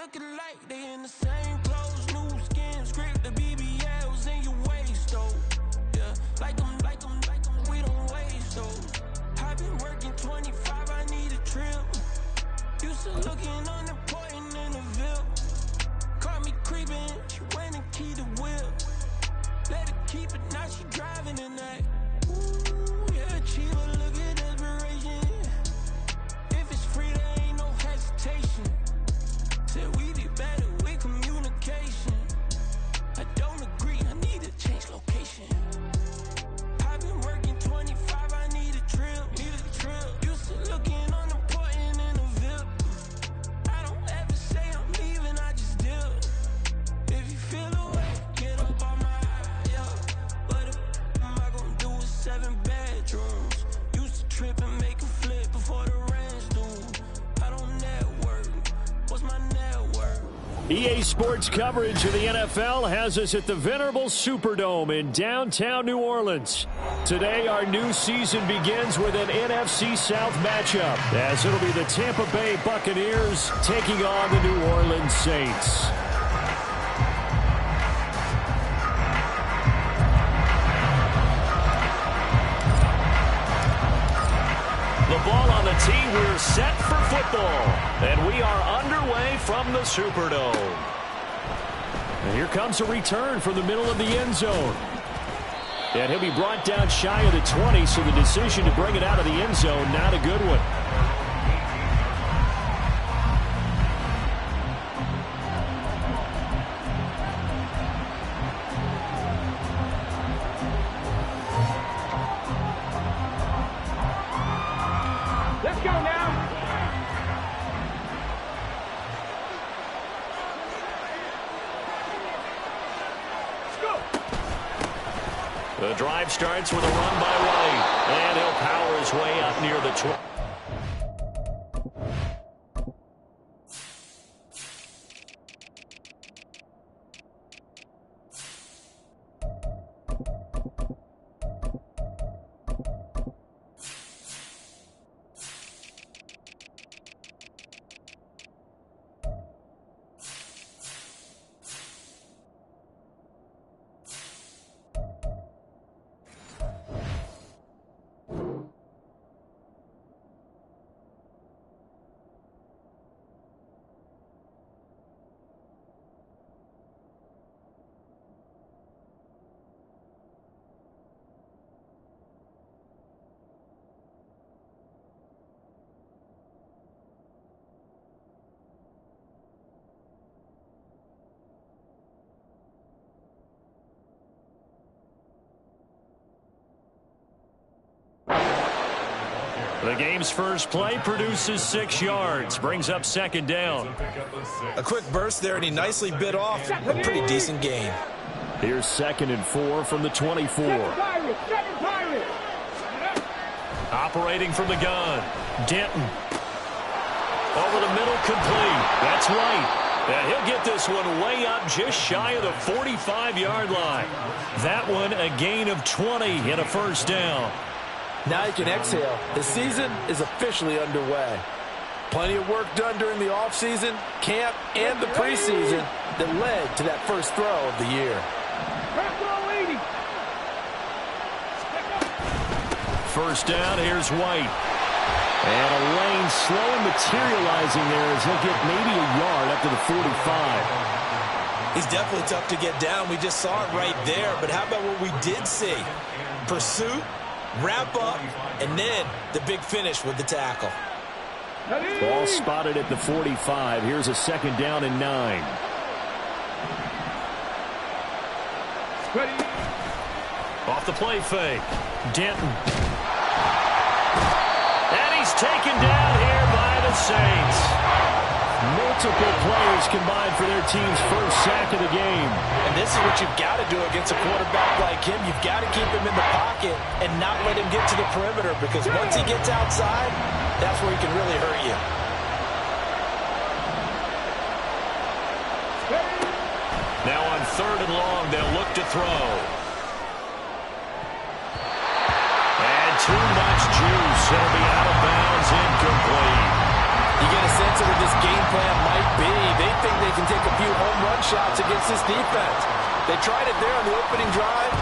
looking like they in the same clothes, new skin, script, the BBLs in your waist, though. Yeah, like them, we don't waste those. I've been working 25, I need a trip. Used to looking unimportant in the VIP. Caught me creeping, she went and keyed the whip. Let her keep it, now she driving in that. Ooh, yeah, achiever, look at desperation. If it's free, there ain't no hesitation. Said we be better with communication. I don't agree, I need to change location. I've been working 25, I need a trip. Used to looking unimportant in a VIP. I don't ever say I'm leaving, I just dip. If you feel away, get up on my yeah. What am I gonna do with 7 bedrooms? Used to trip and make a flip before the rent's due. I don't network. What's my network? EA Sports coverage of the NFL has us at the venerable Superdome in downtown New Orleans. Today, our new season begins with an NFC South matchup, as it'll be the Tampa Bay Buccaneers taking on the New Orleans Saints. The ball on the tee, we're set for football. And we are underway from the Superdome. And here comes a return from the middle of the end zone. And he'll be brought down shy of the 20, so the decision to bring it out of the end zone, not a good one. Let's go now. Let's go. The drive starts with a run by White, and he'll power his way up near the 20. The game's first play produces 6 yards, brings up second down. A quick burst there, and he nicely bit off a pretty decent gain. Here's 2nd and 4 from the 24. Second pirate. Operating from the gun, Denton. Over the middle, complete. That's White. And he'll get this one way up just shy of the 45-yard line. That one a gain of 20 and a first down. Now you can exhale. The season is officially underway. Plenty of work done during the offseason, camp, and the preseason that led to that first throw of the year. First down, here's White. And a lane slowly materializing there as he'll get maybe a yard up to the 45. He's definitely tough to get down. We just saw it right there. But how about what we did see? Pursuit, wrap up, and then the big finish with the tackle. Ball spotted at the 45. Here's a 2nd down and 9. Off the play fake. Denton. And he's taken down here by the Saints. Multiple players combined for their team's first sack of the game. And this is what you've got to do against a quarterback like him. You've got to keep him in the pocket and not let him get to the perimeter, because once he gets outside, that's where he can really hurt you. Now on 3rd and long, they'll look to throw. And too much juice. It'll be out of bounds, incomplete. You get a sense of what this game plan might be. They think they take a few home run shots against this defense. They tried it there on the opening drive,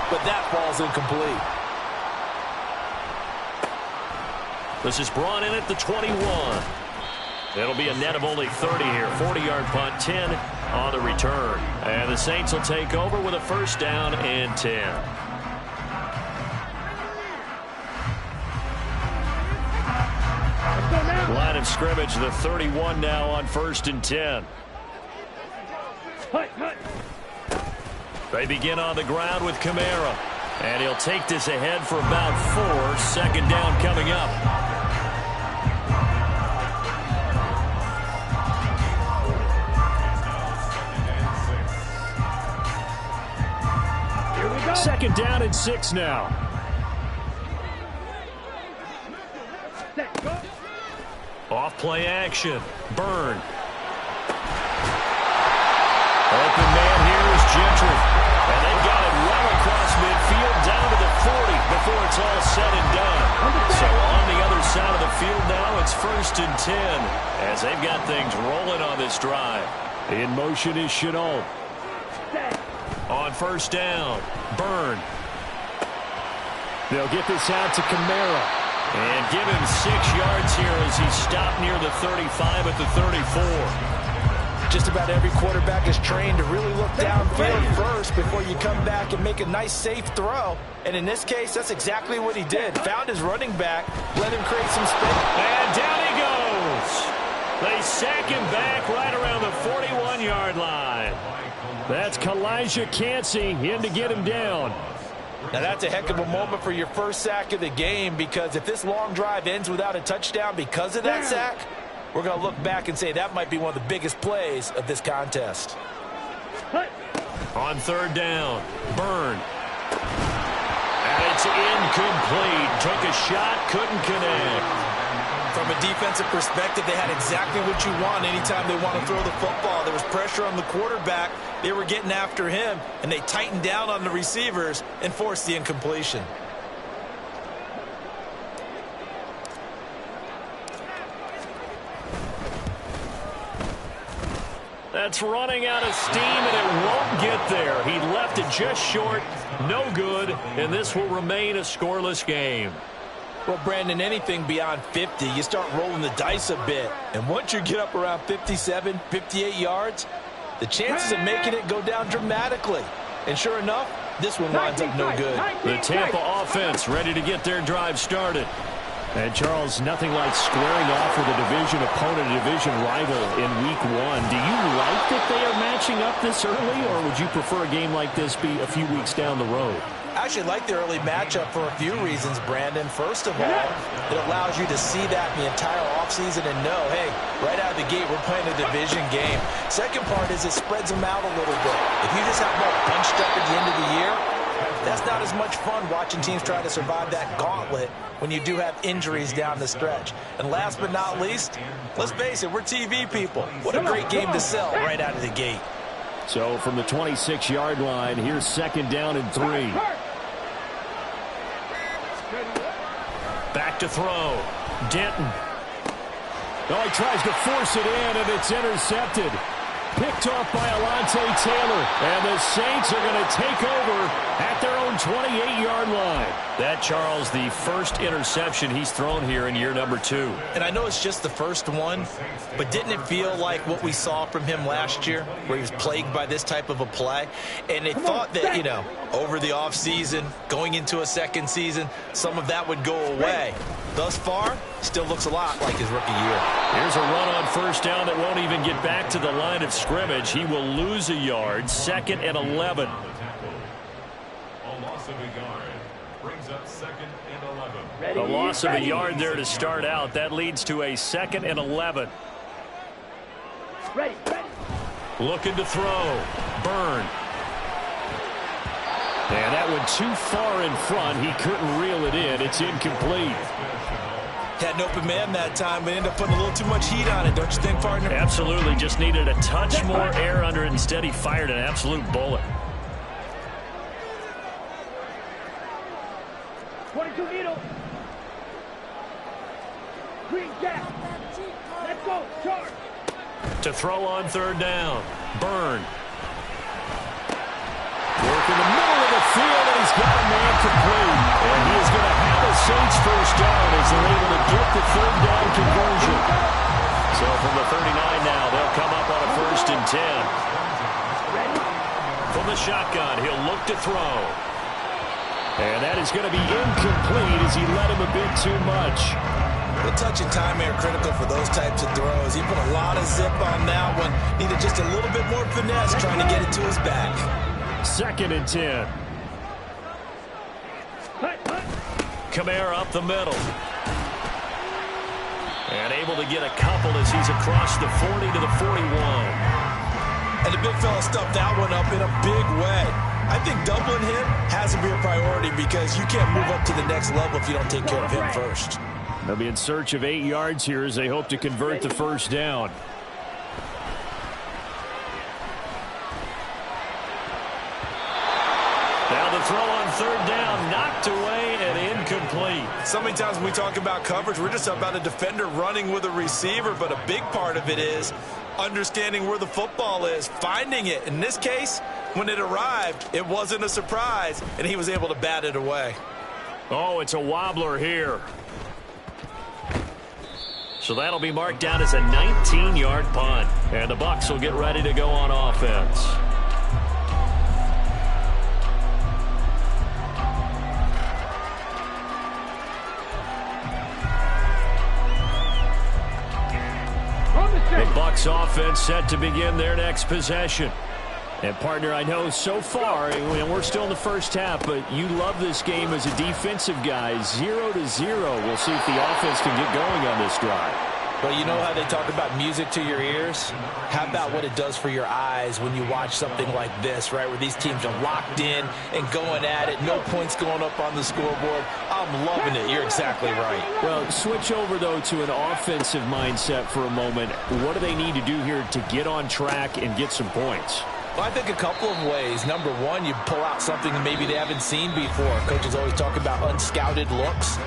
but that ball's incomplete. This is brought in at the 21. It'll be a net of only 30 here. 40-yard punt, 10 on the return. And the Saints will take over with a first down and 10. Line of scrimmage, the 31 now on 1st and 10. They begin on the ground with Kamara. And he'll take this ahead for about 4. Second down coming up. Second down and 6 now. Off play action. Burn. Open man here is Gentry. And they've got it well across midfield down to the 40 before it's all said and done. So on the other side of the field now, it's 1st and 10 as they've got things rolling on this drive. In motion is Chenault. On 1st down, Burn. They'll get this out to Kamara. And give him 6 yards here as he stopped near the 35 at the 34. Just about every quarterback is trained to really look downfield first before you come back and make a nice, safe throw. And in this case, that's exactly what he did. Found his running back, let him create some space. And down he goes. They sack him back right around the 41-yard line. That's Kalijah Cansey in to get him down. Now that's a heck of a moment for your first sack of the game, because if this long drive ends without a touchdown because of that sack, we're going to look back and say that might be one of the biggest plays of this contest. On 3rd down, Burn. And it's incomplete. Took a shot, couldn't connect. From a defensive perspective, they had exactly what you want anytime they want to throw the football. There was pressure on the quarterback. They were getting after him, and they tightened down on the receivers and forced the incompletion. That's running out of steam, and it won't get there. He left it just short. No good, and this will remain a scoreless game. Well, Brandon, anything beyond 50, you start rolling the dice a bit. And once you get up around 57, 58 yards, the chances of making it go down dramatically. And sure enough, this one winds up no good. The Tampa offense ready to get their drive started. And, Charles, nothing like squaring off with a division opponent, a division rival in Week 1. Do you like that they are matching up this early, or would you prefer a game like this be a few weeks down the road? I actually like the early matchup for a few reasons, Brandon. First of all, it allows you to see that the entire offseason and know, hey, right out of the gate, we're playing a division game. Second part is it spreads them out a little bit. If you just have them bunched up at the end of the year, that's not as much fun watching teams try to survive that gauntlet when you do have injuries down the stretch. And last but not least, let's face it, we're TV people. What a great game to sell right out of the gate. So from the 26-yard line, here's 2nd down and 3. Back to throw. Denton. Oh, he tries to force it in, and it's intercepted. Picked off by Alontae Taylor. And the Saints are going to take over at their own 28-yard line. That, Charles, the first interception he's thrown here in year number 2. And I know it's just the first one, but didn't it feel like what we saw from him last year, where he was plagued by this type of a play? And they thought that, you know, over the offseason, going into a second season, some of that would go away. Thus far, still looks a lot like his rookie year. Here's a run on 1st down that won't even get back to the line of scrimmage. He will lose a yard. 2nd and 11. A loss of a yard there to start out. That leads to a 2nd and 11. Looking to throw. Burn. And that one too far in front. He couldn't reel it in. It's incomplete. Had an open man that time, but ended up putting a little too much heat on it, don't you think, partner? Absolutely. Just needed a touch more air under it. Instead, he fired an absolute bullet. 22 needle. Green jack. Let's go. Charge. To throw on third down. Byrne. Work in the middle of the field, and he's got a man complete. And he is going to have a Saints first down as they're able to get the third down conversion. So from the 39 now, they'll come up on a 1st and 10. From the shotgun, he'll look to throw. And that is going to be incomplete as he led him a bit too much. The touch and timing are critical for those types of throws. He put a lot of zip on that one. Needed just a little bit more finesse trying to get it to his back. 2nd and 10. Kamara up the middle. And able to get a couple as he's across the 40 to the 41. And the big fella stuffed that one up in a big way. I think doubling him has to be a priority because you can't move up to the next level if you don't take care of him first. They'll be in search of 8 yards here as they hope to convert the first down. Now the throw on third down, knocked away and incomplete. So many times when we talk about coverage, we're just about a defender running with a receiver, but a big part of it is understanding where the football is, finding it. In this case, when it arrived, it wasn't a surprise, and he was able to bat it away. Oh, it's a wobbler here. So that'll be marked down as a 19-yard punt. And the Bucs will get ready to go on offense. The Bucs offense set to begin their next possession. And, partner, I know so far, we're still in the first half, but you love this game as a defensive guy. 0-0. We'll see if the offense can get going on this drive. Well, you know how they talk about music to your ears? How about what it does for your eyes when you watch something like this, right, where these teams are locked in and going at it, no points going up on the scoreboard. I'm loving it. You're exactly right. Well, switch over, though, to an offensive mindset for a moment. What do they need to do here to get on track and get some points? Well, I think a couple of ways. Number one, you pull out something maybe they haven't seen before. Coaches always talk about unscouted looks.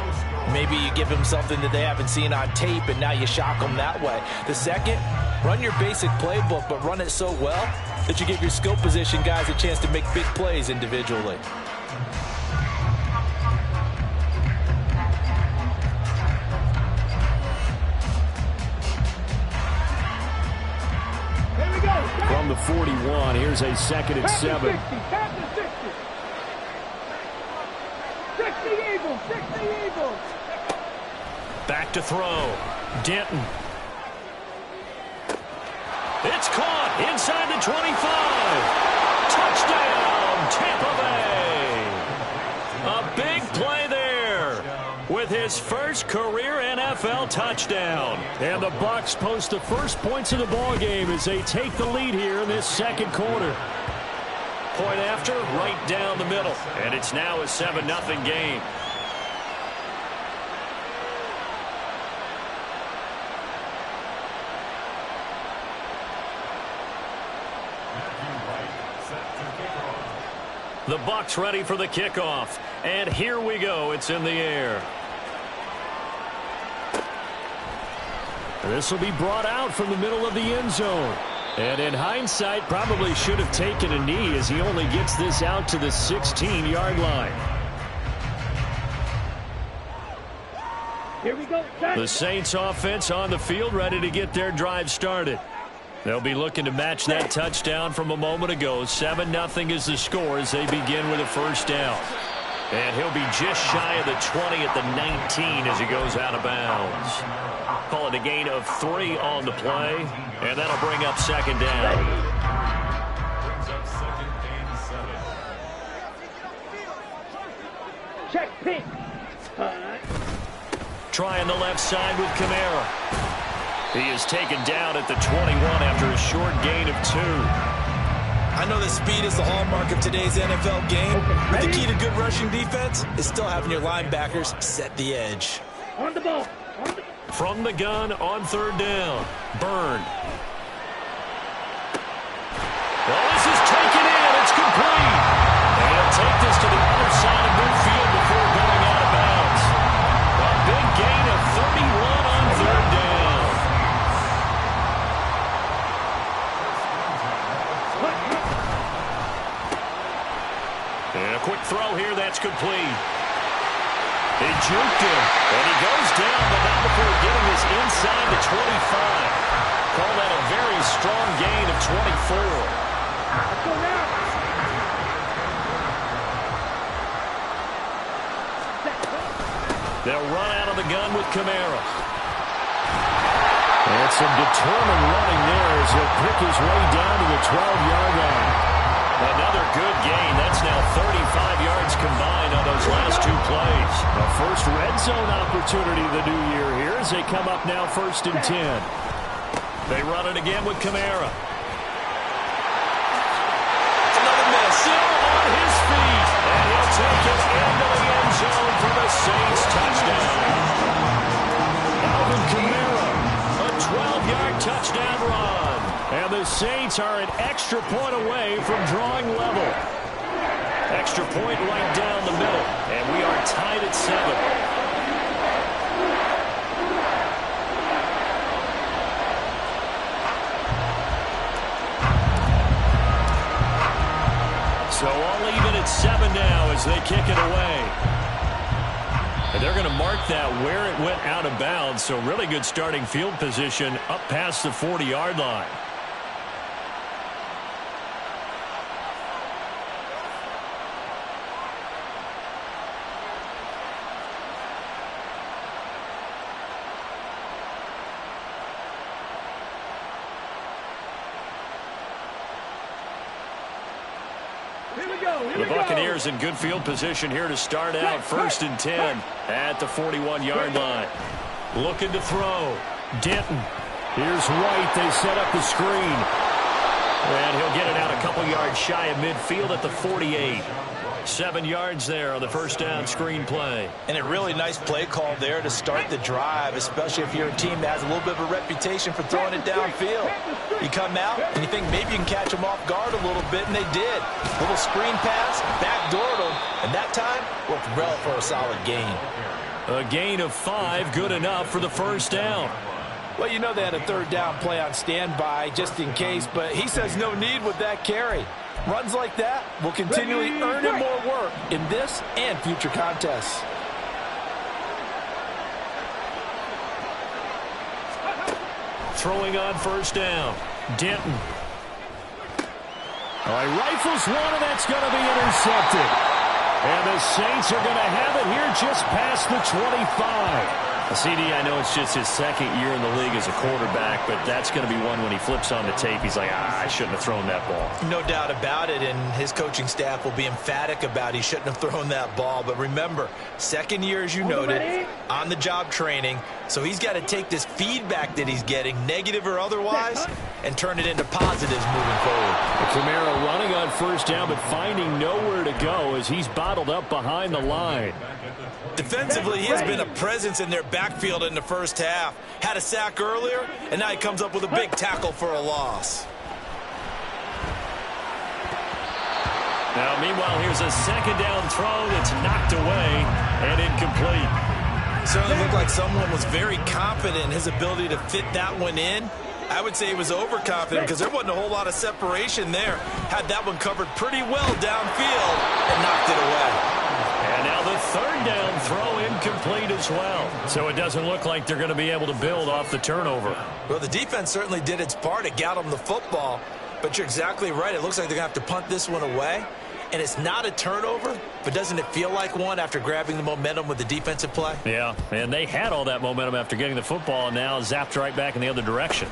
Maybe you give them something that they haven't seen on tape, and now you shock them that way. The second, run your basic playbook, but run it so well that you give your skill position guys a chance to make big plays individually. From the 41, here's a 2nd and 7. 60 Eagles, 60 Eagles. Back to throw. Denton. It's caught inside the 25. Touchdown, Tampa Bay. A big play there with his first career NFL touchdown. And the Bucs post the first points of the ball game as they take the lead here in this second quarter. Point after, right down the middle. And it's now a 7-0 game. The Bucs ready for the kickoff. And here we go. It's in the air. This will be brought out from the middle of the end zone. And in hindsight, probably should have taken a knee as he only gets this out to the 16-yard line. Here we go. The Saints offense on the field ready to get their drive started. They'll be looking to match that touchdown from a moment ago. 7-0 is the score as they begin with a first down. And he'll be just shy of the 20 at the 19 as he goes out of bounds. Call it a gain of 3 on the play, and that'll bring up second down. Check pink. Trying the left side with Kamara. He is taken down at the 21 after a short gain of 2. I know that speed is the hallmark of today's NFL game, but the key to good rushing defense is still having your linebackers set the edge. On the ball. From the gun on third down. Byrne. Well, this is taken in. It's complete. And he'll take this to the other side of midfield before going out of bounds. A big gain of 31 on third down. quick throw here. That's complete. He juked him, and he goes down, but not before getting this inside the 25. Call that a very strong gain of 24. Let's go now. They'll run out of the gun with Kamara. And some determined running there as he'll pick his way down to the 12-yard line. Another good gain. That's now 35 yards combined on those last two plays. A first red zone opportunity of the new year here as they come up now 1st and 10. They run it again with Kamara. Another miss. Still on his feet. And he'll take it into the end zone for the Saints touchdown. Alvin Kamara, a 12-yard touchdown run. And the Saints are an extra point away from drawing level. Extra point right down the middle. And we are tied at 7. So all even at 7 now as they kick it away. And they're going to mark that where it went out of bounds. So really good starting field position up past the 40-yard line. The Buccaneers in good field position here to start out 1st and 10 at the 41-yard line. Looking to throw. Denton. Here's White. They set up the screen. And he'll get it out a couple yards shy of midfield at the 48. 7 yards there on the first down screen play. And a really nice play call there to start the drive, especially if you're a team that has a little bit of a reputation for throwing it downfield. You come out and you think maybe you can catch them off guard a little bit, and they did. Little screen pass, backdoored them, and that time worked well for a solid gain. A gain of 5, good enough for the first down. Well, you know they had a 3rd down play on standby just in case, but he says no need with that carry. Runs like that will continually earn him more work in this and future contests. Throwing on first down. Denton. All right, rifles one, and that's going to be intercepted. And the Saints are going to have it here just past the 25. CD, I know it's just his 2nd year in the league as a quarterback, but that's going to be one when he flips on the tape. He's like, I shouldn't have thrown that ball. No doubt about it, and his coaching staff will be emphatic about he shouldn't have thrown that ball. But remember, 2nd year, as you noted, on-the-job training, so he's got to take this feedback that he's getting, negative or otherwise, and turn it into positives moving forward. Kamara running on first down, but finding nowhere to go as he's bottled up behind the line. Defensively, he has been a presence in their backfield in the first half. Had a sack earlier, and now he comes up with a big tackle for a loss. Now, meanwhile, here's a 2nd down throw that's knocked away and incomplete. Certainly looked like someone was very confident in his ability to fit that one in. I would say he was overconfident because there wasn't a whole lot of separation there. Had that one covered pretty well downfield and knocked it away. And now the 3rd down throw incomplete as well. So it doesn't look like they're going to be able to build off the turnover. Well, the defense certainly did its part. It got them the football. But you're exactly right. It looks like they're going to have to punt this one away. And it's not a turnover, but doesn't it feel like one after grabbing the momentum with the defensive play? Yeah, and they had all that momentum after getting the football and now zapped right back in the other direction.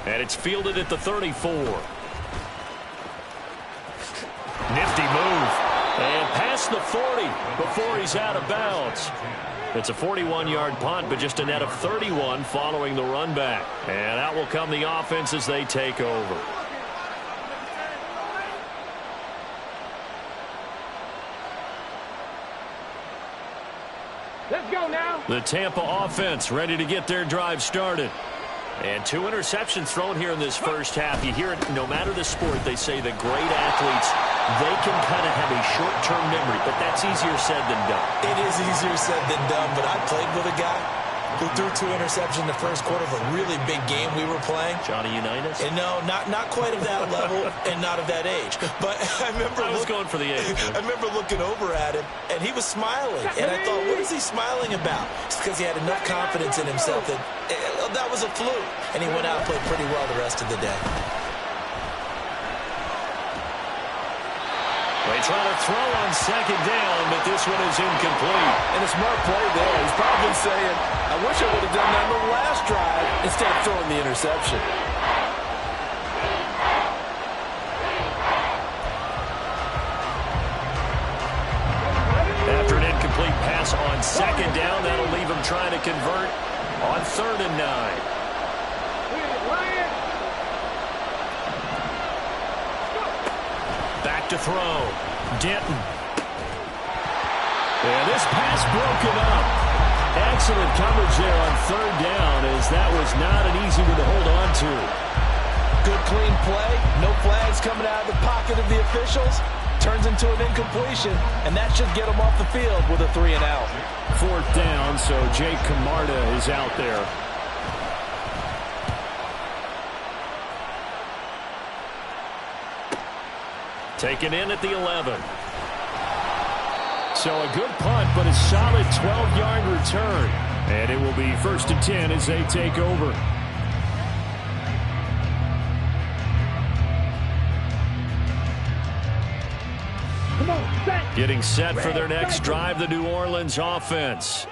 And it's fielded at the 34. Nifty move. And past the 40 before he's out of bounds. It's a 41-yard punt, but just a net of 31 following the run back. And out will come the offense as they take over. Let's go now. The Tampa offense ready to get their drive started. And 2 interceptions thrown here in this first half. You hear it, no matter the sport, they say that great athletes, they can kind of have a short-term memory, but that's easier said than done. It is easier said than done, but I played with a guy who threw 2 interceptions in the first quarter of a really big game we were playing. Johnny Unitas? And no, not quite of that level and not of that age. But I was going for the age. I remember looking over at him, and he was smiling. And I thought, what is he smiling about? It's because he had enough confidence in himself that that was a fluke. And he went out and played pretty well the rest of the day. They try to throw on second down, but this one is incomplete. And a smart play there. He's probably saying, I wish I would have done that on the last drive instead of throwing the interception. After an incomplete pass on second down, that'll leave him trying to convert on 3rd and 9. Back to throw. Denton. And this pass broken up. Excellent coverage there on 3rd down, as that was not an easy one to hold on to. Good clean play. No flags coming out of the pocket of the officials. Turns into an incompletion, and that should get him off the field with a 3-and-out. 4th down, so Jake Camarda is out there. Taken in at the 11. So a good punt, but a solid 12-yard return. And it will be 1st and 10 as they take over. Getting set for their next drive, the New Orleans offense.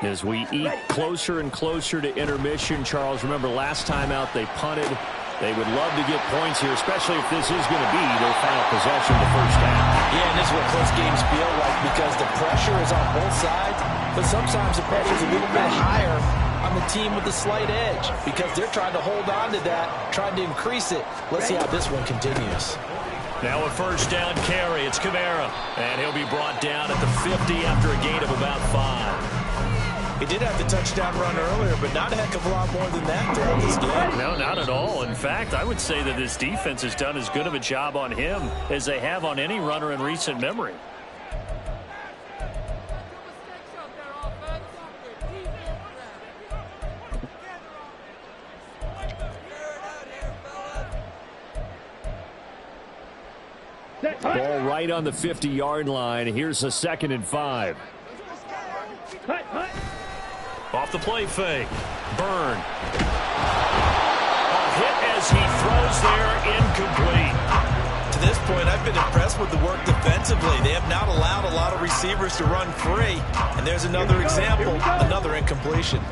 As we eat closer and closer to intermission, Charles, remember last time out they punted. They would love to get points here, especially if this is going to be their final possession of the first half. Yeah, and this is what close games feel like because the pressure is on both sides, but sometimes the pressure is a little bit higher on the team with the slight edge because they're trying to hold on to that, trying to increase it. Let's see how this one continues. Now a 1st down carry. It's Kamara, and he'll be brought down at the 50 after a gain of about 5. He did have the touchdown run earlier, but not a heck of a lot more than that throughout this game. No, not at all. In fact, I would say that this defense has done as good of a job on him as they have on any runner in recent memory. Ball right on the 50-yard line. Here's a 2nd and 5. Off the play fake. Byrne. A hit as he throws there, incomplete. To this point, I've been impressed with the work defensively. They have not allowed a lot of receivers to run free. And there's another example, another incompletion.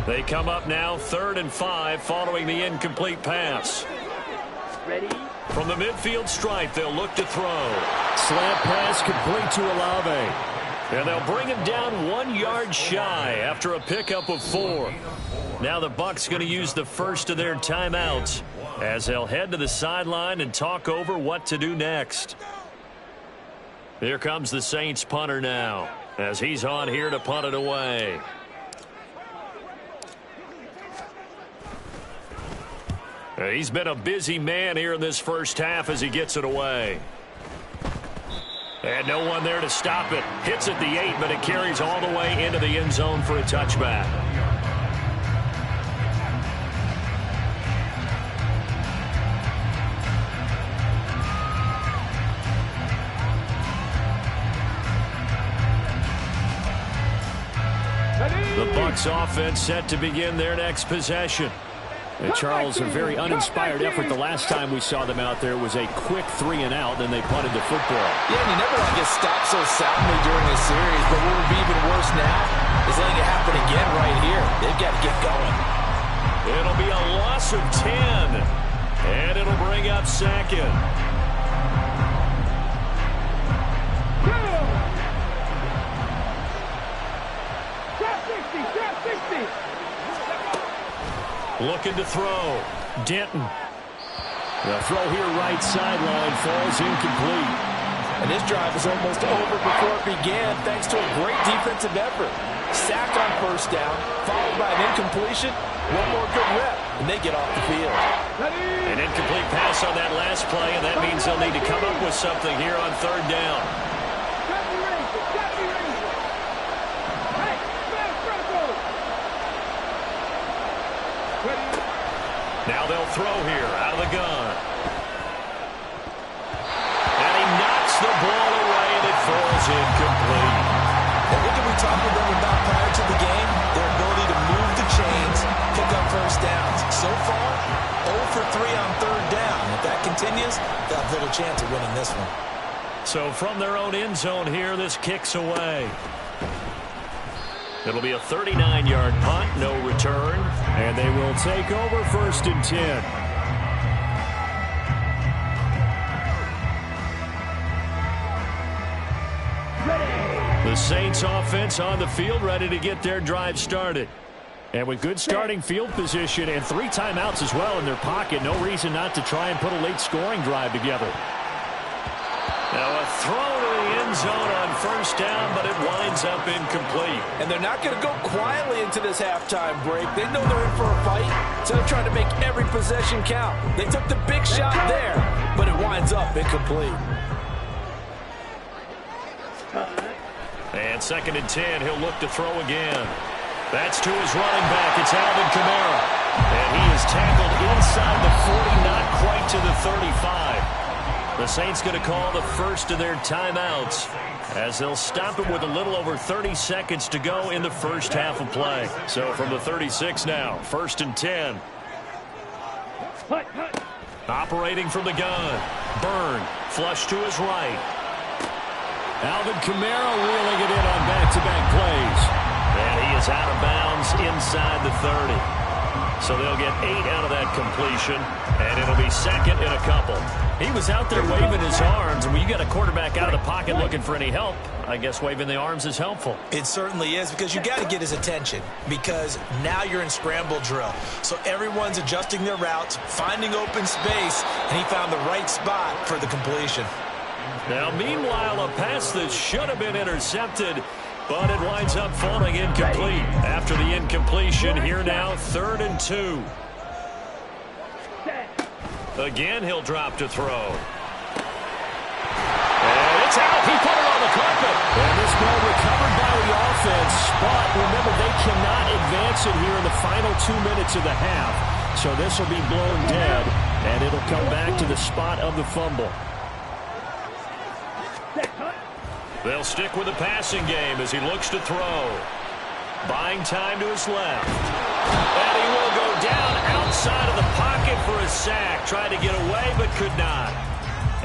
They come up now 3rd and 5 following the incomplete pass. Ready? From the midfield stripe, they'll look to throw. Slant pass complete to Olave. And they'll bring him down 1 yard shy after a pickup of 4. Now the Bucs going to use the first of their timeouts as they'll head to the sideline and talk over what to do next. Here comes the Saints punter now as he's on here to punt it away. He's been a busy man here in this first half as he gets it away. And no one there to stop it. Hits at the 8, but it carries all the way into the end zone for a touchback. The Bucs offense set to begin their next possession. And Charles, a very uninspired effort the last time we saw them out there was a quick 3-and-out, then they punted the football. Yeah, and you never want to get stopped so soundly during a series, but what would be even worse now is letting it happen again right here. They've got to get going. It'll be a loss of 10, and it'll bring up 2nd. Looking to throw. Denton. The throw here right sideline falls incomplete. And this drive was almost over before it began thanks to a great defensive effort. Sack on 1st down, followed by an incompletion. One more good rep, and they get off the field. An incomplete pass on that last play, and that means they'll need to come up with something here on 3rd down. Now they'll throw here out of the gun. And he knocks the ball away, and it falls incomplete. And what did we talk with them about prior to the game? Their ability to move the chains, pick up first downs. So far, 0 for 3 on third down. If that continues, they'll have little chance of winning this one. So from their own end zone here, this kicks away. It'll be a 39-yard punt, no return, and they will take over 1st and 10. The Saints offense on the field, ready to get their drive started. And with good starting field position and 3 timeouts as well in their pocket, no reason not to try and put a late scoring drive together. Now a throw to the end zone on 1st down, but it winds up incomplete. And they're not going to go quietly into this halftime break. They know they're in for a fight, so they're trying to make every possession count. They took the big shot there, but it winds up incomplete. And 2nd and 10, he'll look to throw again. That's to his running back. It's Alvin Kamara. And he is tackled inside the 40, not quite to the 35. The Saints going to call the first of their timeouts as they'll stop it with a little over 30 seconds to go in the first half of play. So from the 36 now, 1st and 10. Operating from the gun. Byrne, flush to his right. Alvin Kamara reeling it in on back-to-back plays. And he is out of bounds inside the 30. So they'll get 8 out of that completion, and it'll be 2nd and a couple. He was out there waving his arms, and when you got a quarterback out of the pocket looking for any help, I guess waving the arms is helpful. It certainly is, because you got to get his attention, because now you're in scramble drill. So everyone's adjusting their routes, finding open space, and he found the right spot for the completion. Now, meanwhile, a pass that should have been intercepted, but it winds up falling incomplete. After the incompletion, here now, 3rd and 2. Again, he'll drop to throw. And it's out. He put it on the carpet. And this ball recovered by the offense. But remember, they cannot advance it here in the final 2 minutes of the half. So this will be blown dead, and it'll come back to the spot of the fumble. They'll stick with the passing game as he looks to throw. Buying time to his left. And he will go down outside of the pocket for a sack. Tried to get away but could not.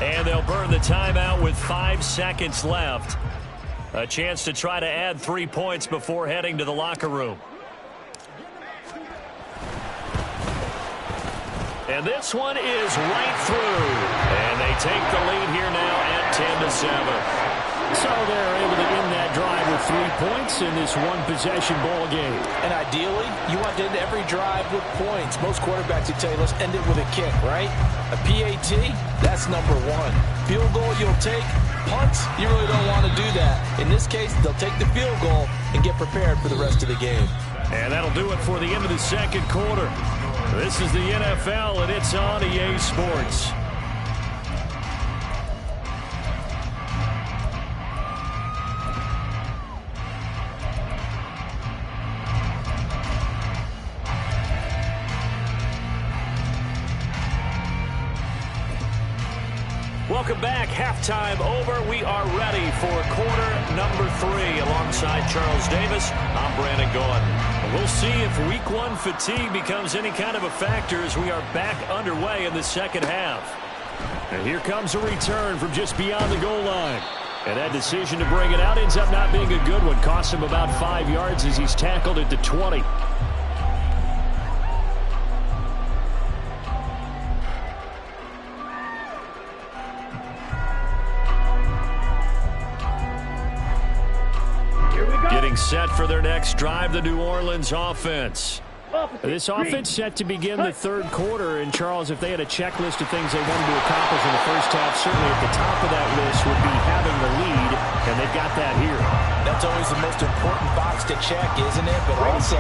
And they'll burn the timeout with 5 seconds left. A chance to try to add 3 points before heading to the locker room. And this one is right through. And they take the lead here now at 10-7. So they're able to end that drive with 3 points in this one-possession ball game. And ideally, you want to end every drive with points. Most quarterbacks would tell you, let's end it with a kick, right? A PAT, that's number 1. Field goal you'll take. Punts, you really don't want to do that. In this case, they'll take the field goal and get prepared for the rest of the game. And that'll do it for the end of the 2nd quarter. This is the NFL, and it's on EA Sports. Welcome back. Halftime over. We are ready for quarter number 3. Alongside Charles Davis, I'm Brandon Gaudin. We'll see if week 1 fatigue becomes any kind of a factor as we are back underway in the second half. And here comes a return from just beyond the goal line. And that decision to bring it out ends up not being a good one. Costs him about 5 yards as he's tackled at the 20. Getting set for their next drive, the New Orleans offense. This offense set to begin the 3rd quarter. And, Charles, if they had a checklist of things they wanted to accomplish in the first half, certainly at the top of that list would be having the lead, and they've got that here. That's always the most important box to check, isn't it? But also,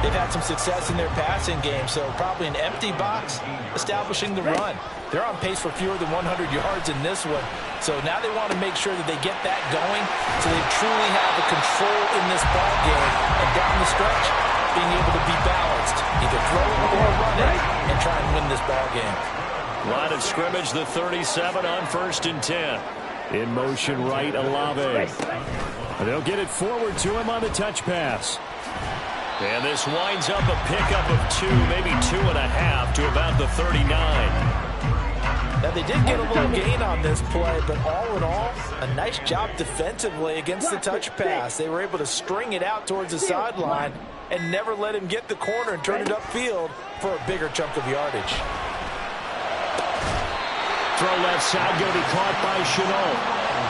They've had some success in their passing game, so probably an empty box, establishing the run. They're on pace for fewer than 100 yards in this one, so now they want to make sure that they get that going so they truly have a control in this ball game, and down the stretch, being able to be balanced, either throw it or run it, and try and win this ball game. Line of scrimmage, the 37 on 1st and 10. In motion right, Olave. And they'll get it forward to him on the touch pass. And this winds up a pickup of 2, maybe 2.5 to about the 39. Now, they did get a little gain on this play, but all in all, a nice job defensively against the touch pass. They were able to string it out towards the sideline and never let him get the corner and turn it upfield for a bigger chunk of yardage. Throw left side, going to be caught by Chenault.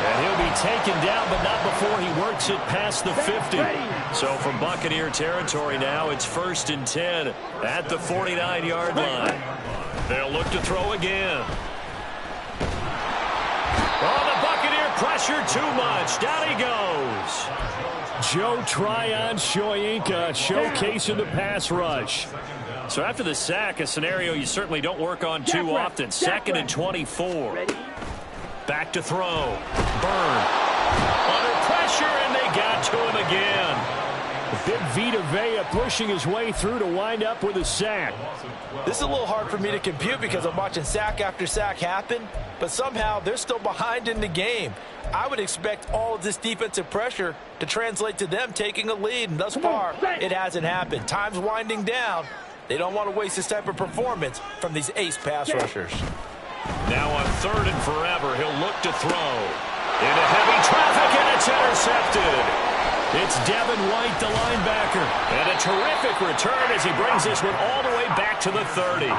And he'll be taken down, but not before he works it past the 50. So from Buccaneer territory now, it's 1st and 10 at the 49-yard line. They'll look to throw again. Oh, the Buccaneer pressure too much. Down he goes. Joe Tryon Shoyinka showcasing the pass rush. So after the sack, a scenario you certainly don't work on too often. 2nd and 24. Back to throw. Burn. Under pressure, and they got to him again. Big Vita Vea pushing his way through to wind up with a sack. This is a little hard for me to compute because I'm watching sack after sack happen, but somehow they're still behind in the game. I would expect all of this defensive pressure to translate to them taking a lead, and thus far, it hasn't happened. Time's winding down. They don't want to waste this type of performance from these ace pass rushers. Now on 3rd and forever, he'll look to throw. Into heavy traffic, and it's intercepted. It's Devin White, the linebacker. And a terrific return as he brings this one all the way back to the 30.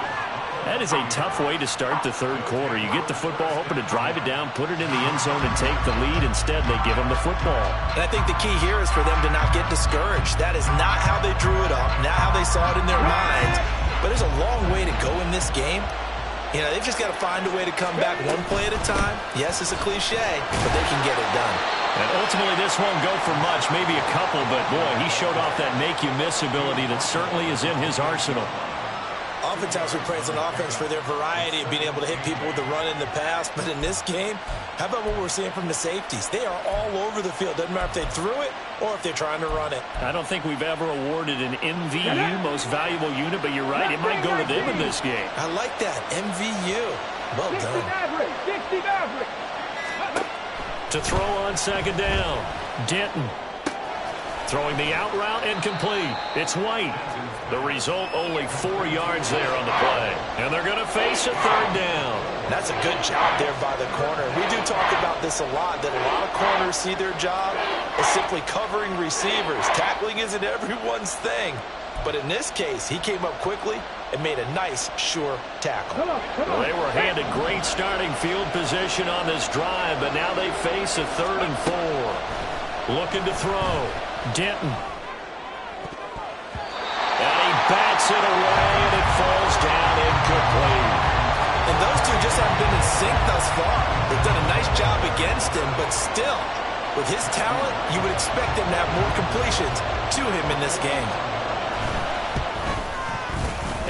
That is a tough way to start the 3rd quarter. You get the football, hoping to drive it down, put it in the end zone, and take the lead. Instead, they give him the football. And I think the key here is for them to not get discouraged. That is not how they drew it up, not how they saw it in their minds. But there's a long way to go in this game. You know, they've just got to find a way to come back one play at a time. Yes, it's a cliche, but they can get it done. And ultimately, this won't go for much, maybe a couple, but boy, he showed off that make-you-miss ability that certainly is in his arsenal. Oftentimes we praise an offense for their variety of being able to hit people with the run in the pass, but in this game, how about what we're seeing from the safeties? They are all over the field. Doesn't matter if they threw it or if they're trying to run it. I don't think we've ever awarded an MVU, most valuable unit, but you're right, it might go to them in this game. I like that, MVU. Well done. To throw on 2nd down, Denton. Throwing the out route incomplete. It's White. The result, only 4 yards there on the play. And they're going to face a 3rd down. That's a good job there by the corner. We do talk about this a lot, that a lot of corners see their job as simply covering receivers. Tackling isn't everyone's thing. But in this case, he came up quickly and made a nice, sure tackle. Well, they were handed great starting field position on this drive, but now they face a 3rd and 4. Looking to throw. Denton. And he bats it away, and it falls down incomplete. And those two just haven't been in sync thus far. They've done a nice job against him, but still, with his talent, you would expect him to have more completions to him in this game.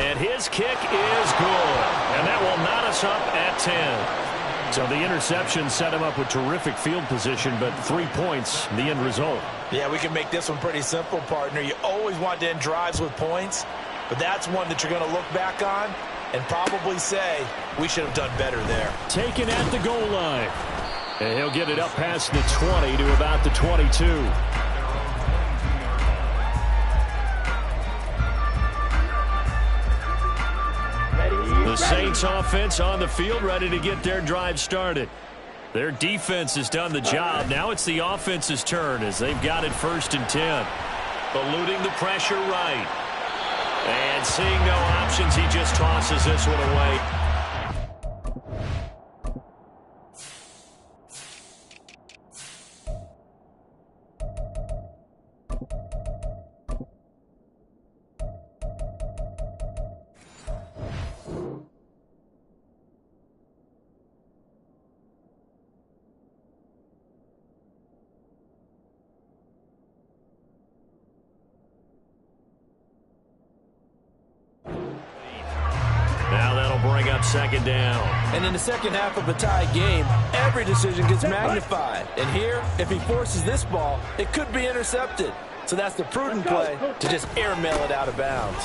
And his kick is good. And that will knot us up at 10. So the interception set him up with terrific field position, but 3 points, the end result. Yeah, we can make this one pretty simple, partner. You always want to end drives with points, but that's one that you're going to look back on and probably say, we should have done better there. Taken at the goal line. And he'll get it up past the 20 to about the 22. The Saints offense on the field, ready to get their drive started. Their defense has done the job. Now it's the offense's turn as they've got it 1st and 10. Eluding the pressure right. And seeing no options, he just tosses this one away. bring up second down. And in the second half of a tie game, every decision gets magnified. And here, if he forces this ball, it could be intercepted. So that's the prudent play to just airmail it out of bounds.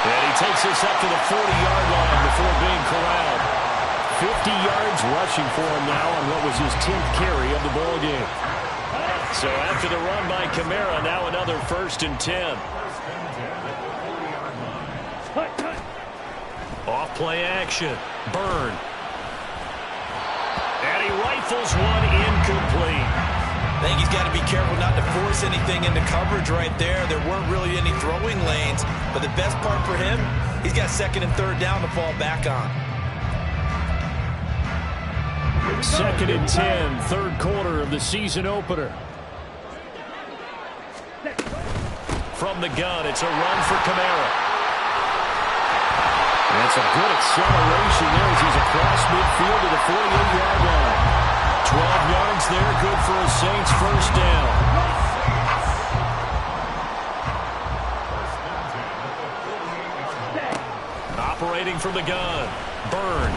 And he takes this up to the 40-yard line before being corralled. 50 yards rushing for him now on what was his 10th carry of the ball game. So after the run by Kamara, now another 1st and 10. Off play action. Burn. And he rifles one incomplete. I think he's got to be careful not to force anything into coverage right there. There weren't really any throwing lanes. But the best part for him, he's got 2nd and 3rd down to fall back on. 2nd and 10, 3rd quarter of the season opener. From the gun, it's a run for Kamara. That's a good acceleration there as he's across midfield to the 48-yard line. 12 yards there, good for a Saints 1st down. Operating from the gun, Burn.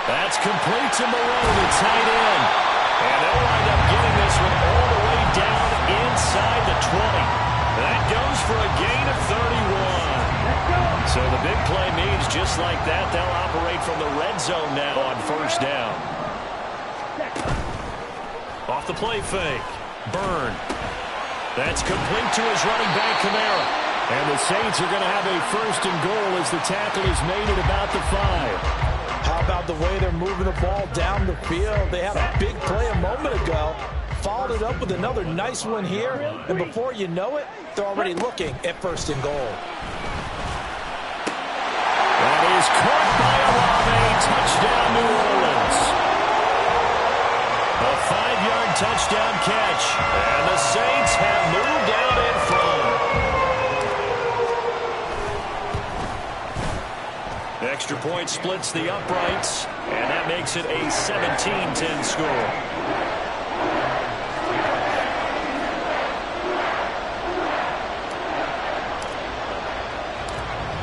That's complete to Malone, the tight end. And they'll wind up getting this one all the way down inside the 20. That goes for a gain of 31. So the big play means just like that, they'll operate from the red zone now on 1st down. Off the play fake. Burn. That's complete to his running back, Kamara. And the Saints are going to have a 1st and goal as the tackle is made at about the 5. How about the way they're moving the ball down the field? They had a big play a moment ago. Followed it up with another nice one here. And before you know it, they're already looking at 1st and goal. That is caught by Olave. Touchdown, New Orleans. A 5-yard touchdown catch. And the Saints have moved out in front. Extra point splits the uprights, and that makes it a 17-10 score.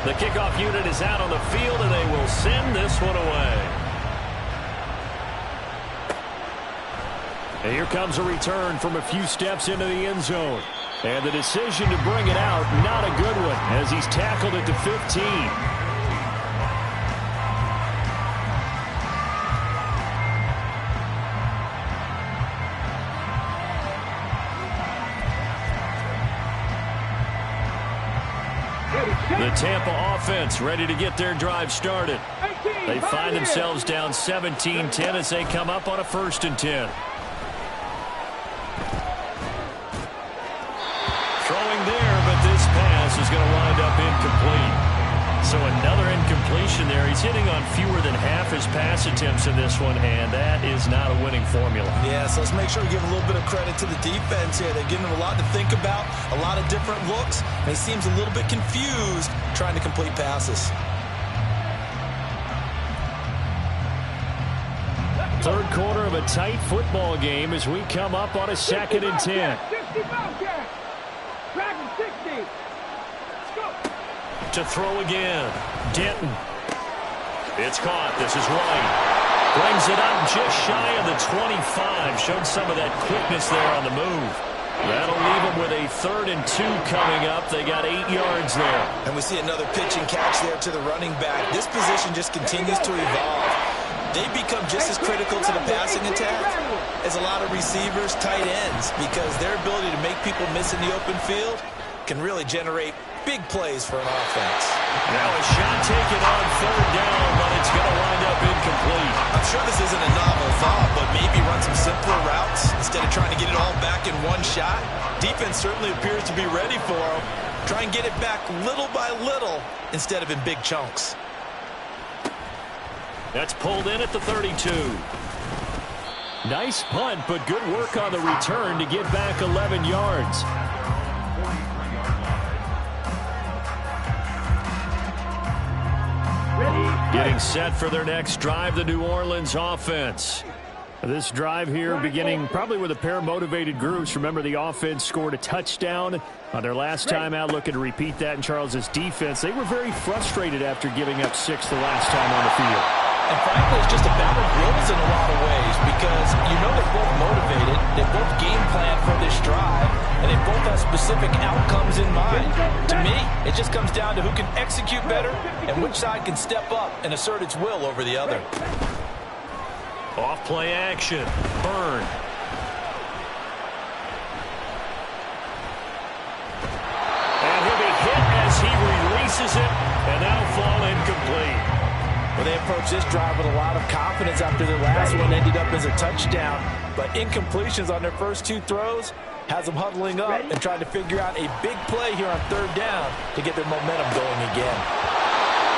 The kickoff unit is out on the field, and they will send this one away. And here comes a return from a few steps into the end zone. And the decision to bring it out, not a good one, as he's tackled at the 15. The Tampa offense ready to get their drive started. They find themselves down 17-10 as they come up on a 1st and 10. Throwing there, but this pass is going to wind up incomplete. So another incompletion there. He's hitting on fewer than half his pass attempts in this one, and that is not a winning formula. Yeah, so let's make sure we give a little bit of credit to the defense here. They're giving him a lot to think about, a lot of different looks, and he seems a little bit confused trying to complete passes. 3rd quarter of a tight football game as we come up on a 2nd and 10. To throw again. Denton. It's caught. This is White. Brings it up just shy of the 25. Showed some of that quickness there on the move. That'll leave them with a 3rd and 2 coming up. They got 8 yards there. And we see another pitch and catch there to the running back. This position just continues to evolve. They become just as critical to the passing attack as a lot of receivers, tight ends, because their ability to make people miss in the open field can really generate big plays for an offense. Now a shot taken on 3rd down, but it's going to wind up incomplete. I'm sure this isn't a novel thought, but maybe run some simpler routes instead of trying to get it all back in one shot. Defense certainly appears to be ready for him. Try and get it back little by little instead of in big chunks. That's pulled in at the 32. Nice punt, but good work on the return to get back 11 yards. Getting set for their next drive, the New Orleans offense. This drive here beginning probably with a pair of motivated groups. Remember, the offense scored a touchdown on their last time out, looking to repeat that in Charles's defense. They were very frustrated after giving up 6 the last time on the field. And frankly, it's just a battle of wills in a lot of ways because you know they're both motivated, they both game plan for this drive, and they both have specific outcomes in mind. To me, it just comes down to who can execute better and which side can step up and assert its will over the other. Off play action. Byrne. And he'll be hit as he releases it, and that'll fall incomplete. Well, they approached this drive with a lot of confidence after their last one ended up as a touchdown. But incompletions on their first 2 throws has them huddling up and trying to figure out a big play here on 3rd down to get their momentum going again.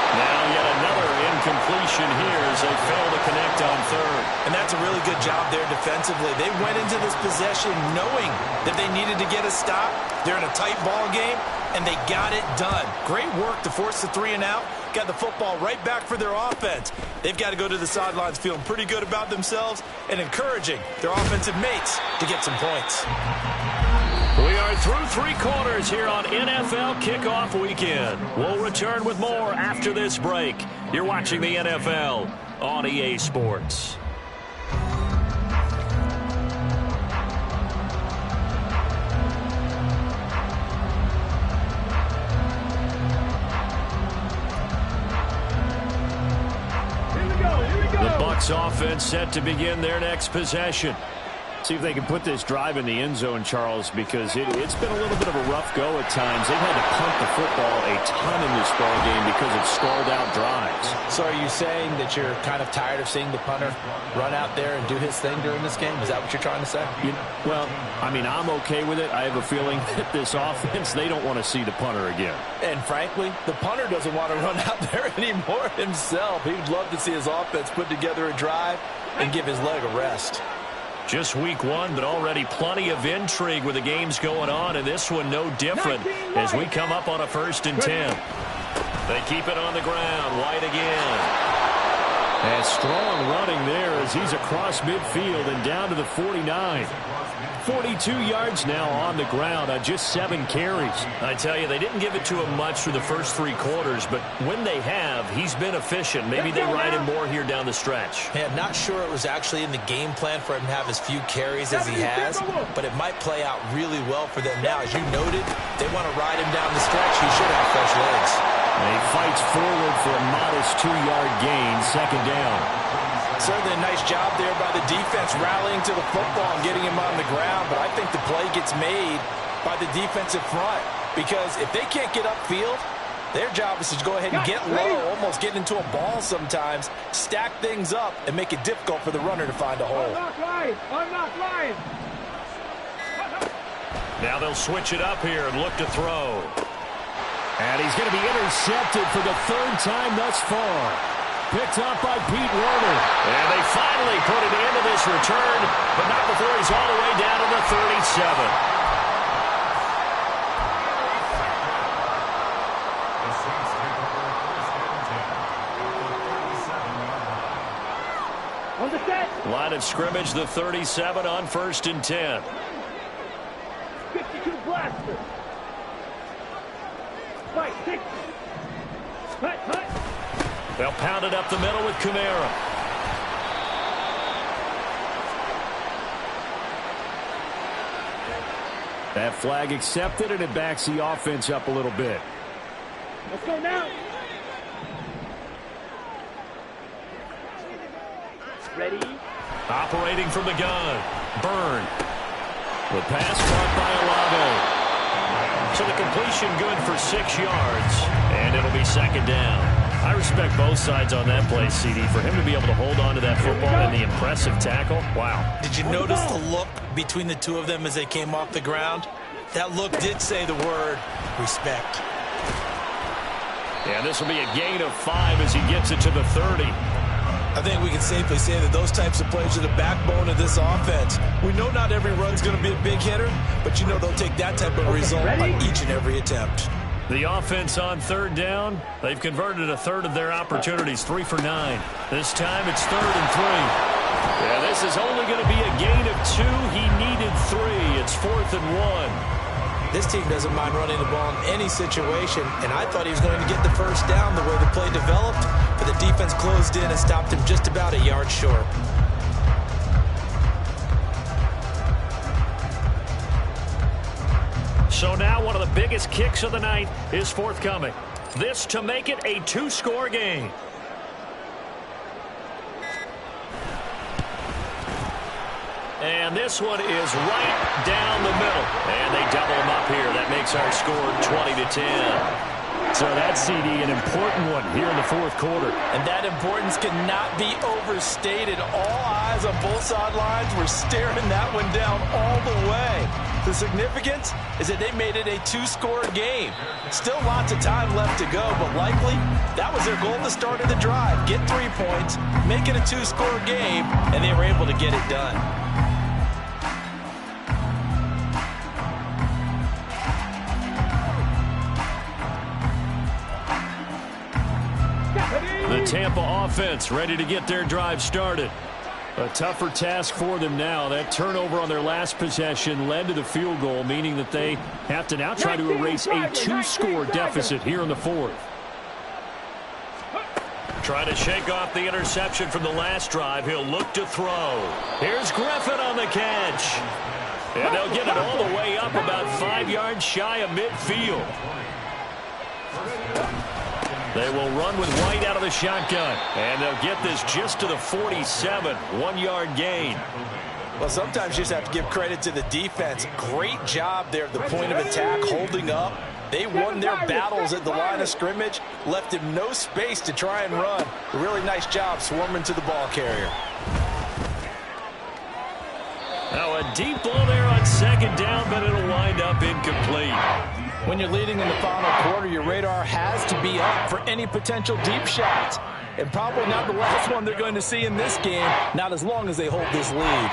Now yet another incompletion here as they fail to connect on 3rd. And that's a really good job there defensively. They went into this possession knowing that they needed to get a stop. They're in a tight ball game, and they got it done. Great work to force the 3 and out. Got the football right back for their offense. They've got to go to the sidelines feeling pretty good about themselves and encouraging their offensive mates to get some points. We are through 3 quarters here on NFL Kickoff Weekend. We'll return with more after this break. You're watching the NFL on EA Sports. The Bucs offense set to begin their next possession. See if they can put this drive in the end zone, Charles, because it's been a little bit of a rough go at times. They've had to punt the football a ton in this ball game because of stalled-out drives. So are you saying that you're kind of tired of seeing the punter run out there and do his thing during this game? Is that what you're trying to say? Well, I mean, I'm okay with it. I have a feeling that this offense, they don't want to see the punter again. And frankly, the punter doesn't want to run out there anymore himself. He would love to see his offense put together a drive and give his leg a rest. Just week 1, but already plenty of intrigue with the games going on, and this one no different as we come up on a 1st and 10. They keep it on the ground. White again. And strong running there as he's across midfield and down to the 49. 42 yards now on the ground on just 7 carries. I tell you, they didn't give it to him much through the first 3 quarters, but when they have, he's been efficient. Maybe they ride him more here down the stretch. Yeah, I'm not sure it was actually in the game plan for him to have as few carries as he has, but it might play out really well for them now. As you noted, they want to ride him down the stretch. He should have fresh legs. And he fights forward for a modest 2-yard gain, 2nd down. Certainly a nice job there by the defense rallying to the football and getting him on the ground, but I think the play gets made by the defensive front because if they can't get upfield, their job is to go ahead and get low, almost get into a ball sometimes, stack things up, and make it difficult for the runner to find a hole. Unlock line. Now they'll switch it up here and look to throw. And he's going to be intercepted for the 3rd time thus far. Picked up by Pete Werner. And they finally put it into this return, but not before he's all the way down to the 37. On the set. Line of scrimmage, the 37 on 1st and 10. 52 blaster. Fight, 6. Cut. They'll pound it up the middle with Kamara. That flag accepted, and it backs the offense up a little bit. Let's go now. Ready? Operating from the gun. Byrne. The pass caught by Olave. So the completion good for 6 yards, and it'll be 2nd down. I respect both sides on that play, CD. For him to be able to hold on to that football and the impressive tackle, wow. Did you notice the look between the 2 of them as they came off the ground? That look did say the word respect. Yeah, this will be a gain of 5 as he gets it to the 30. I think we can safely say that those types of plays are the backbone of this offense. We know not every run's going to be a big hitter, but you know they'll take that type of result on each and every attempt. The offense on 3rd down, they've converted a 1/3 of their opportunities, 3 for 9. This time it's 3rd and 3. Yeah, this is only going to be a gain of 2. He needed 3. It's 4th and 1. This team doesn't mind running the ball in any situation, and I thought he was going to get the first down the way the play developed, but the defense closed in and stopped him just about a yard short. So now one of the biggest kicks of the night is forthcoming. This to make it a 2-score game. And this one is right down the middle. And they double them up here. That makes our score 20-10. So that, CD, an important one here in the 4th quarter. And that importance cannot be overstated. All eyes on both sidelines were staring that one down all the way. The significance is that they made it a 2-score game. Still lots of time left to go, but likely that was their goal at the start of the drive. Get 3 points, make it a 2-score game, and they were able to get it done. The Tampa offense ready to get their drive started. A tougher task for them now. That turnover on their last possession led to the field goal, meaning that they have to now try to erase a 2-score deficit here in the 4th. Trying to shake off the interception from the last drive. He'll look to throw. Here's Griffin on the catch. And they'll get it all the way up about 5 yards shy of midfield. They will run with White out of the shotgun. And they'll get this just to the 47. 1-yard gain. Well, sometimes you just have to give credit to the defense. Great job there at the point of attack, holding up. They won their battles at the line of scrimmage, left him no space to try and run. A really nice job swarming to the ball carrier. Now a deep ball there on 2nd down, but it'll wind up incomplete. When you're leading in the final quarter, your radar has to be up for any potential deep shots. And probably not the last one they're going to see in this game, not as long as they hold this lead.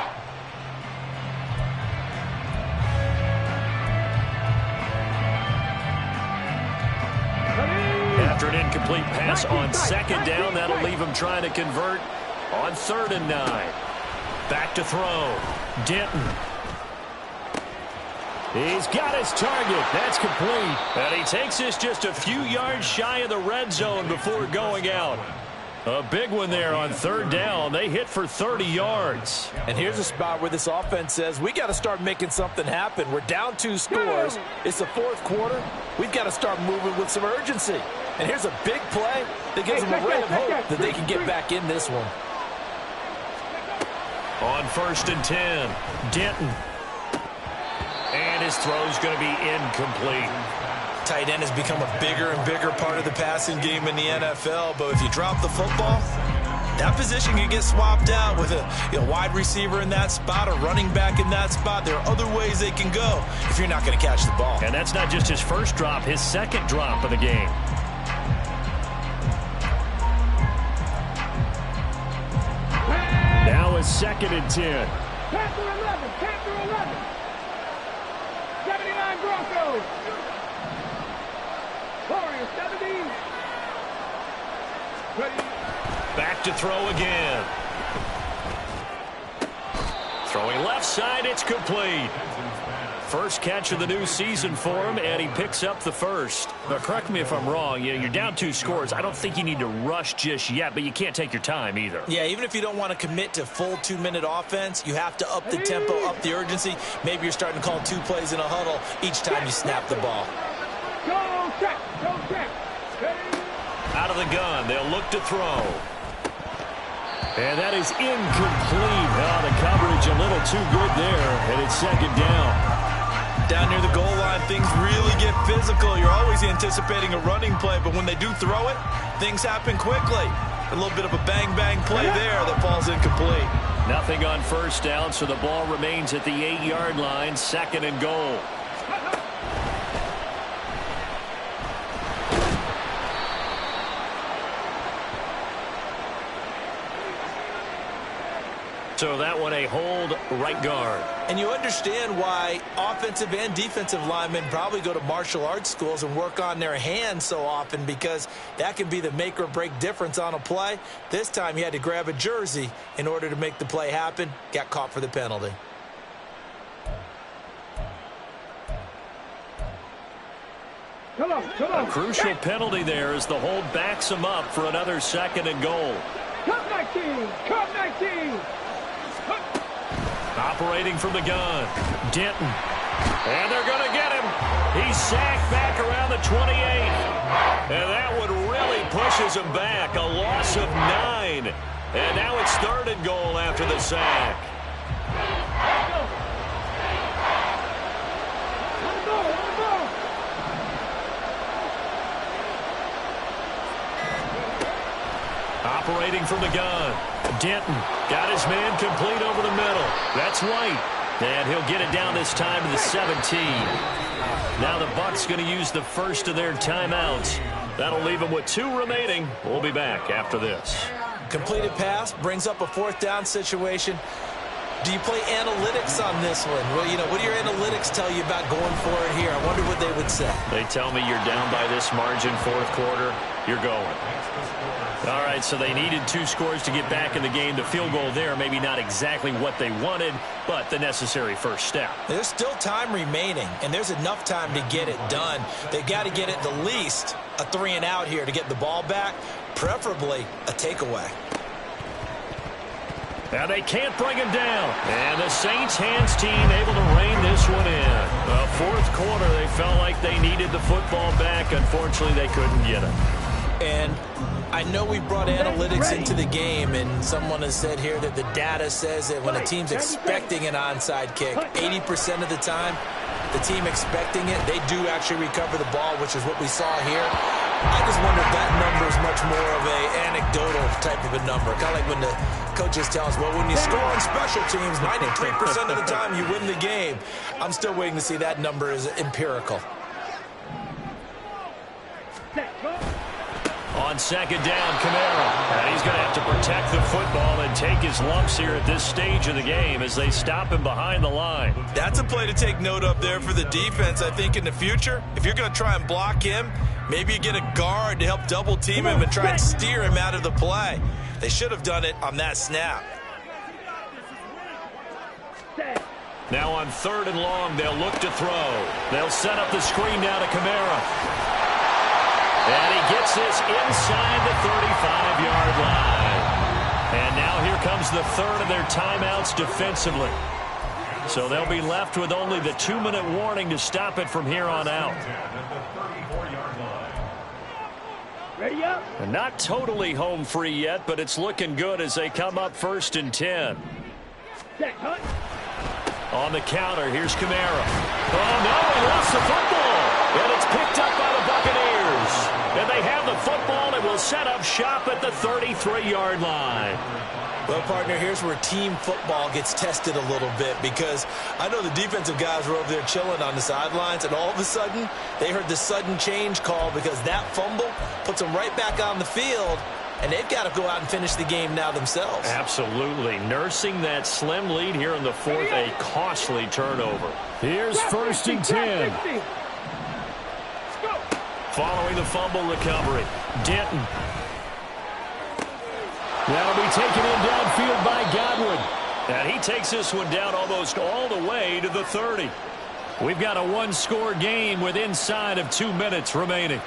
After an incomplete pass on 2nd down, that'll leave him trying to convert on 3rd and 9. Back to throw. Denton. He's got his target. That's complete. And he takes this just a few yards shy of the red zone before going out. A big one there on 3rd down. They hit for 30 yards. And here's a spot where this offense says, we got to start making something happen. We're down 2 scores. It's the 4th quarter. We've got to start moving with some urgency. And here's a big play that gives them a ray of hope that they can get back in this one. On 1st and 10, Denton. And his throw's going to be incomplete. Tight end has become a bigger and bigger part of the passing game in the NFL, but if you drop the football, that position can get swapped out with a wide receiver in that spot, a running back in that spot. There are other ways they can go if you're not going to catch the ball. And that's not just his first drop, his 2nd drop of the game. Now it's 2nd and 10. Chapter 11, Chapter 11. 79 Broncos. Warriors 70. Ready. Back to throw again. Throwing left side, it's complete. First catch of the new season for him, and he picks up the first. Now, correct me if I'm wrong. You're down 2 scores. I don't think you need to rush just yet, but you can't take your time either. Yeah, even if you don't want to commit to full 2-minute offense, you have to up the tempo, up the urgency. Maybe you're starting to call 2 plays in a huddle each time you snap the ball. Go check. Go check. Out of the gun, they'll look to throw. And that is incomplete. Oh, the coverage a little too good there, and it's 2nd down. Down near the goal line, things really get physical. You're always anticipating a running play, but when they do throw it, things happen quickly. A little bit of a bang-bang play there that falls incomplete. Nothing on 1st down, so the ball remains at the 8-yard line, 2nd and goal. So that one a hold right guard. And you understand why offensive and defensive linemen probably go to martial arts schools and work on their hands so often, because that can be the make or break difference on a play. This time he had to grab a jersey in order to make the play happen. Got caught for the penalty. Come on. A crucial penalty there as the hold backs him up for another 2nd and goal. Come 19. Come 19. Operating from the gun, Denton. And they're going to get him. He's sacked back around the 28. And that one really pushes him back. A loss of 9. And now it's 3rd and goal after the sack. Operating from the gun, Denton got his man complete over the middle. That's White. And he'll get it down this time to the 17. Now the Bucs going to use the first of their timeouts. That'll leave them with 2 remaining. We'll be back after this. Completed pass brings up a 4th down situation. Do you play analytics on this one? Well, you know, what do your analytics tell you about going for it here? I wonder what they would say. They tell me you're down by this margin, 4th quarter, you're going. All right, so they needed 2 scores to get back in the game. The field goal there, maybe not exactly what they wanted, but the necessary first step. There's still time remaining, and there's enough time to get it done. They've got to get at the least a 3 and out here to get the ball back, preferably a takeaway. Now they can't bring him down. And the Saints hands team able to rein this one in. 4th quarter, they felt like they needed the football back. Unfortunately, they couldn't get it. And I know we brought analytics into the game, and someone has said here that the data says that when a team's expecting an onside kick, 80% of the time, the team expecting it, they do actually recover the ball, which is what we saw here. I just wonder if that number is much more of a anecdotal type of a number. Kind of like when the coaches tell us, well, when you score on special teams, 93% of the time you win the game. I'm still waiting to see that number is empirical. On 2nd down, Kamara. And he's going to have to protect the football and take his lumps here at this stage of the game as they stop him behind the line. That's a play to take note of there for the defense, I think, in the future. If you're going to try and block him, maybe you get a guard to help double team him and try and steer him out of the play. They should have done it on that snap. Now on 3rd and long, they'll look to throw. They'll set up the screen now to Kamara. And he gets this inside the 35-yard line. And now here comes the 3rd of their timeouts defensively. So they'll be left with only the 2-minute warning to stop it from here on out. Ready up. And not totally home free yet, but it's looking good as they come up 1st and 10. Set, cut. On the counter, here's Kamara. Oh, no, he lost the football. And it's picked up by the Buccaneers. And they have the football and will set up shop at the 33-yard line. Well, partner, here's where team football gets tested a little bit, because I know the defensive guys were over there chilling on the sidelines, and all of a sudden they heard the sudden change call because that fumble puts them right back on the field, and they've got to go out and finish the game now themselves. Absolutely. Nursing that slim lead here in the 4th, a costly turnover. Here's 1st and 10. Following the fumble recovery, Denton. That'll be taken in downfield by Godwin. And he takes this one down almost all the way to the 30. We've got a 1-score game with inside of 2 minutes remaining.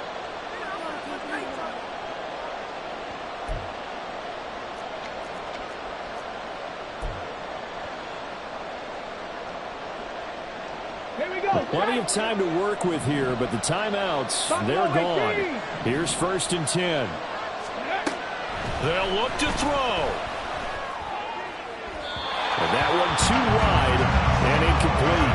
Plenty of time to work with here, but the timeouts, they're gone. Here's 1st and 10. They'll look to throw. And that one too wide and incomplete.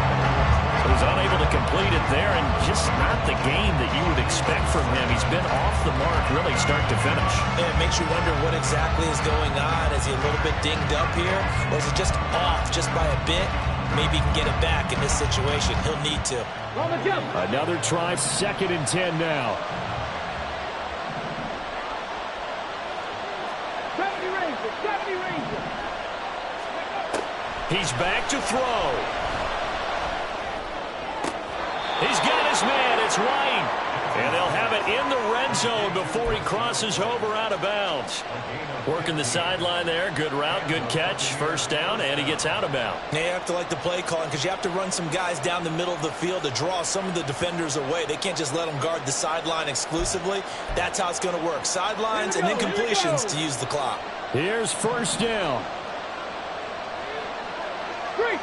He's unable to complete it there, and just not the game that you would expect from him. He's been off the mark really start to finish. And it makes you wonder what exactly is going on. Is he a little bit dinged up here, or is it just off just by a bit? Maybe he can get it back in this situation. He'll need to. Another try, 2nd and 10 now. 70 Rangers, 70 Rangers. He's back to throw. He's got his man. It's White. And they'll have it in the red zone before he crosses over out of bounds. Working the sideline there. Good route, good catch. First down, and he gets out of bounds. You have to like the play calling because you have to run some guys down the middle of the field to draw some of the defenders away. They can't just let them guard the sideline exclusively. That's how it's going to work. Sidelines and then completions to use the clock. Here's first down. Three.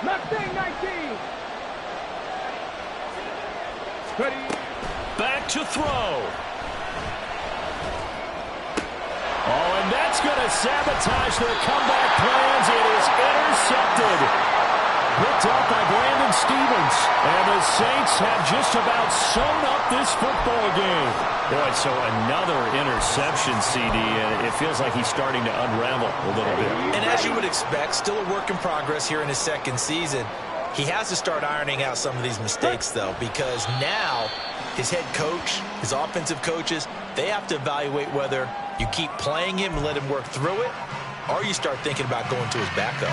Mustang 19. Back to throw. Oh, and that's going to sabotage their comeback plans. It is intercepted. Picked up by Brandon Stevens. And the Saints have just about sewn up this football game. Boy, so another interception, CD, and it feels like he's starting to unravel a little bit. And as you would expect, still a work in progress here in his second season. He has to start ironing out some of these mistakes, though, because now his head coach, his offensive coaches, they have to evaluate whether you keep playing him and let him work through it, or you start thinking about going to his backup.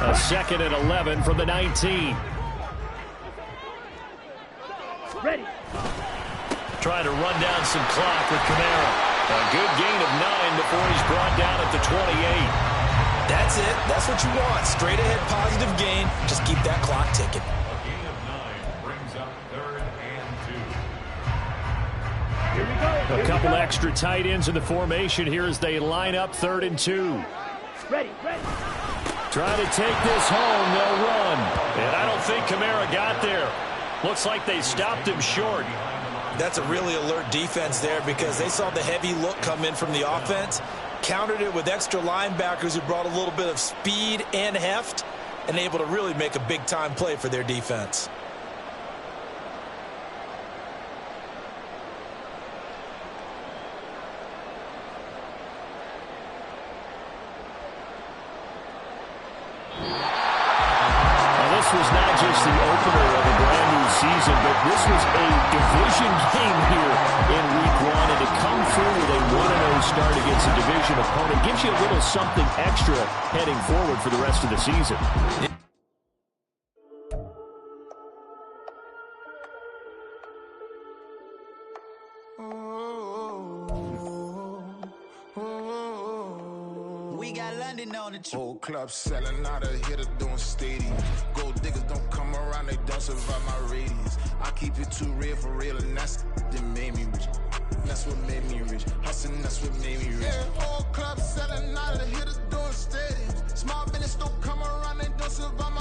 A second and 11 from the 19. Ready. Trying to run down some clock with Kamara. A good gain of 9 before he's brought down at the 28. That's it. That's what you want. Straight ahead positive gain. Just keep that clock ticking. A gain of 9 brings up 3rd and 2. Here we go. A couple extra tight ends in the formation here as they line up 3rd and 2. Ready. Trying to take this home. They'll run. And I don't think Kamara got there. Looks like they stopped him short. That's a really alert defense there because they saw the heavy look come in from the offense, countered it with extra linebackers who brought a little bit of speed and heft, and able to really make a big-time play for their defense. This was not just the opener of a brand new season, but this was a division game here in week 1. And to come through with a 1-0 start against a division opponent gives you a little something extra heading forward for the rest of the season. We got London on the Whole club selling out of hitter doing stadium. Gold diggers don't come around, they don't survive my radius. I keep it too real for real, and that's that made me rich. That's what made me rich. Hustling, that's what made me rich. Yeah, whole club selling out of hitter doing stadium. Small business don't come around, they don't survive my